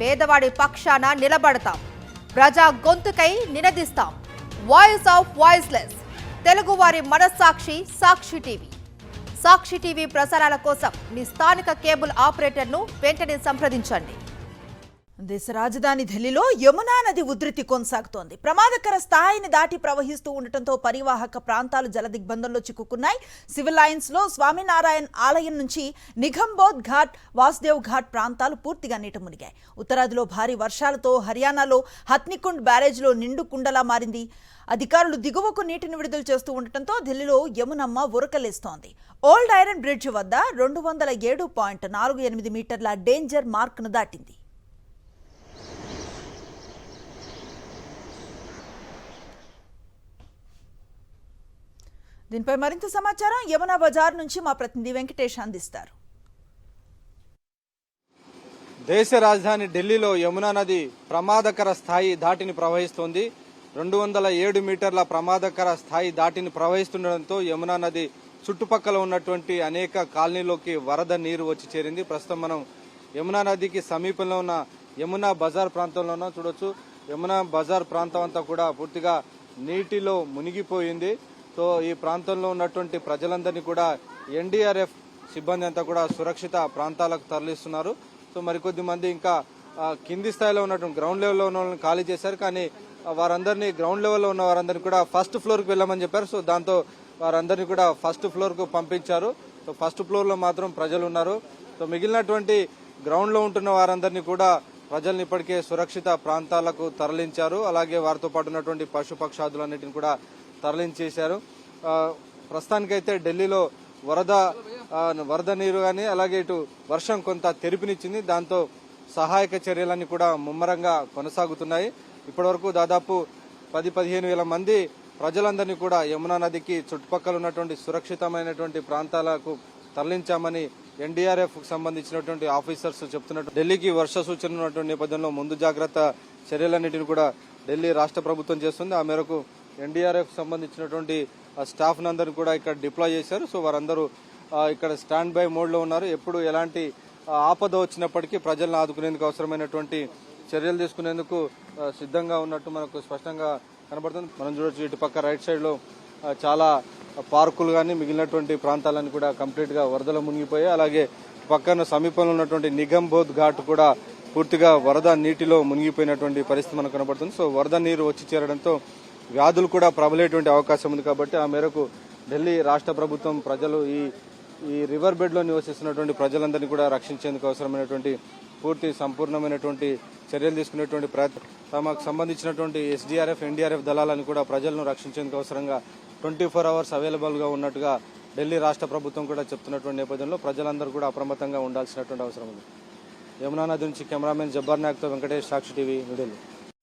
పేదవాడి పక్షాన నిలబడతాం, ప్రజా గొంతుకై నినదిస్తాం. వాయిస్ ఆఫ్ వాయిస్లెస్, తెలుగువారి మనస్సాక్షి సాక్షి టీవీ. సాక్షి టీవీ ప్రసారాల కోసం మీ స్థానిక కేబుల్ ఆపరేటర్ను వెంటనే సంప్రదించండి. దేశ రాజధాని ఢిల్లీలో యమునా నది ఉధృతి కొనసాగుతోంది. ప్రమాదకర స్థాయిని దాటి ప్రవహిస్తూ ఉండటంతో పరివాహక ప్రాంతాలు జలదిగ్బంధంలో చిక్కుకున్నాయి. సివిల్ లైన్స్ లో స్వామినారాయణ్ ఆలయం నుంచి నిఘంబోధ్ ఘాట్, వాసుదేవ్ ఘాట్ ప్రాంతాలు పూర్తిగా నీట మునిగాయి. ఉత్తరాదిలో భారీ వర్షాలతో హర్యానాలో హత్నికుండ్ బ్యారేజ్లో నిండు కుండలా మారింది. అధికారులు దిగువకు నీటిని విడుదల చేస్తూ ఉండటంతో ఢిల్లీలో యమునమ్మ ఉరకలేస్తోంది. ఓల్డ్ ఐరన్ బ్రిడ్జ్ వద్ద 207.48 మీటర్ల డేంజర్ మార్క్ను దాటింది. దీనిపై మరింత సమాచారం యమునా బజార్ నుంచి మా ప్రతినిధి వెంకటేష్ అందిస్తారు. దేశ రాజధాని ఢిల్లీలో యమునా నది ప్రమాదకర స్థాయి దాటిని ప్రవహిస్తోంది. 207 మీటర్ల ప్రమాదకర స్థాయి దాటిని ప్రవహిస్తుండటంతో యమునా నది చుట్టుపక్కల ఉన్నటువంటి అనేక కాలనీలోకి వరద నీరు వచ్చి చేరింది. ప్రస్తుతం మనం యమునా నదికి సమీపంలో ఉన్న యమునా బజార్ ప్రాంతంలో ఉన్నాం. చూడొచ్చు, యమునా బజార్ ప్రాంతం అంతా కూడా పూర్తిగా నీటిలో మునిగిపోయింది. సో ఈ ప్రాంతంలో ఉన్నటువంటి ప్రజలందరినీ కూడా ఎన్డీఆర్ఎఫ్ సిబ్బంది అంతా కూడా సురక్షిత ప్రాంతాలకు తరలిస్తున్నారు. సో మరికొద్ది మంది ఇంకా కింది స్థాయిలో ఉన్నటువంటి గ్రౌండ్ లెవెల్లో ఉన్న వాళ్ళని ఖాళీ చేశారు. కానీ వారందరినీ గ్రౌండ్ లెవెల్లో ఉన్న వారందరినీ కూడా ఫస్ట్ ఫ్లోర్కి వెళ్ళమని చెప్పారు. సో దాంతో వారందరినీ కూడా ఫస్ట్ ఫ్లోర్కు పంపించారు. సో ఫస్ట్ ఫ్లోర్లో మాత్రం ప్రజలు ఉన్నారు. సో మిగిలినటువంటి గ్రౌండ్లో ఉంటున్న వారందరినీ కూడా ప్రజల్ని ఇప్పటికే సురక్షిత ప్రాంతాలకు తరలించారు. అలాగే వారితో పాటు ఉన్నటువంటి పశుపక్షాదులన్నిటిని కూడా తరలించేశారు. ప్రస్తుతానికైతే ఢిల్లీలో వరద నీరు కానీ అలాగే ఇటు వర్షం కొంత తెరిపినిచ్చింది. దాంతో సహాయక చర్యలన్నీ కూడా ముమ్మరంగా కొనసాగుతున్నాయి. ఇప్పటివరకు దాదాపు 10-15 వేల మంది ప్రజలందరినీ కూడా యమునా నదికి చుట్టుపక్కల ఉన్నటువంటి సురక్షితమైనటువంటి ప్రాంతాలకు తరలించామని ఎన్డీఆర్ఎఫ్ కు సంబంధించినటువంటి ఆఫీసర్స్ చెప్తున్నట్టు. ఢిల్లీకి వర్ష సూచన ఉన్నటువంటి నేపథ్యంలో ముందు జాగ్రత్త చర్యలన్నింటినీ కూడా ఢిల్లీ రాష్ట్ర ప్రభుత్వం చేస్తుంది. ఆ మేరకు ఎన్డీఆర్ఎఫ్ సంబంధించినటువంటి స్టాఫ్ నందరినీ కూడా ఇక్కడ డిప్లాయ్ చేశారు. సో వారందరూ ఇక్కడ స్టాండ్ బై మోడ్ లో ఉన్నారు. ఎప్పుడు ఎలాంటి ఆపద వచ్చినప్పటికీ ప్రజలను ఆదుకునేందుకు అవసరమైనటువంటి చర్యలు తీసుకునేందుకు సిద్ధంగా ఉన్నట్టు మనకు స్పష్టంగా కనబడుతుంది. మనం చూడొచ్చు, ఇటు పక్క రైట్ సైడ్ లో చాలా పార్కులు కానీ మిగిలినటువంటి ప్రాంతాలన్నీ కూడా కంప్లీట్ గా వరదలో మునిగిపోయాయి. అలాగే పక్కన సమీపంలో ఉన్నటువంటి నిఘంబోధ్ ఘాట్ కూడా పూర్తిగా వరద నీటిలో మునిగిపోయినటువంటి పరిస్థితి మనకు కనబడుతుంది. సో వరద నీరు వచ్చి చేరడంతో వ్యాధులు కూడా ప్రబలేటువంటి అవకాశం ఉంది. కాబట్టి ఆ మేరకు ఢిల్లీ రాష్ట్ర ప్రభుత్వం ప్రజలు ఈ రివర్ బెడ్ లో నివసిస్తున్నటువంటి ప్రజలందరినీ కూడా రక్షించేందుకు అవసరమైనటువంటి సంపూర్ణమైనటువంటి చర్యలు తీసుకునేటువంటి తమకు సంబంధించినటువంటి ఎస్డీఆర్ఎఫ్, ఎన్డీఆర్ఎఫ్ దళాలను కూడా ప్రజలను రక్షించేందుకు అవసరంగా 24 అవర్స్ అవైలబుల్ గా ఉన్నట్టుగా ఢిల్లీ రాష్ట్ర ప్రభుత్వం కూడా చెప్తున్నటువంటి నేపథ్యంలో ప్రజలందరూ కూడా అప్రమత్తంగా ఉండాల్సినటువంటి అవసరం ఉంది. యమునా నది నుంచి కెమెరామెన్ జబ్బర్ నాయక్తో వెంకటేష్, సాక్షి టీవీ, న్యూఢిల్లీ.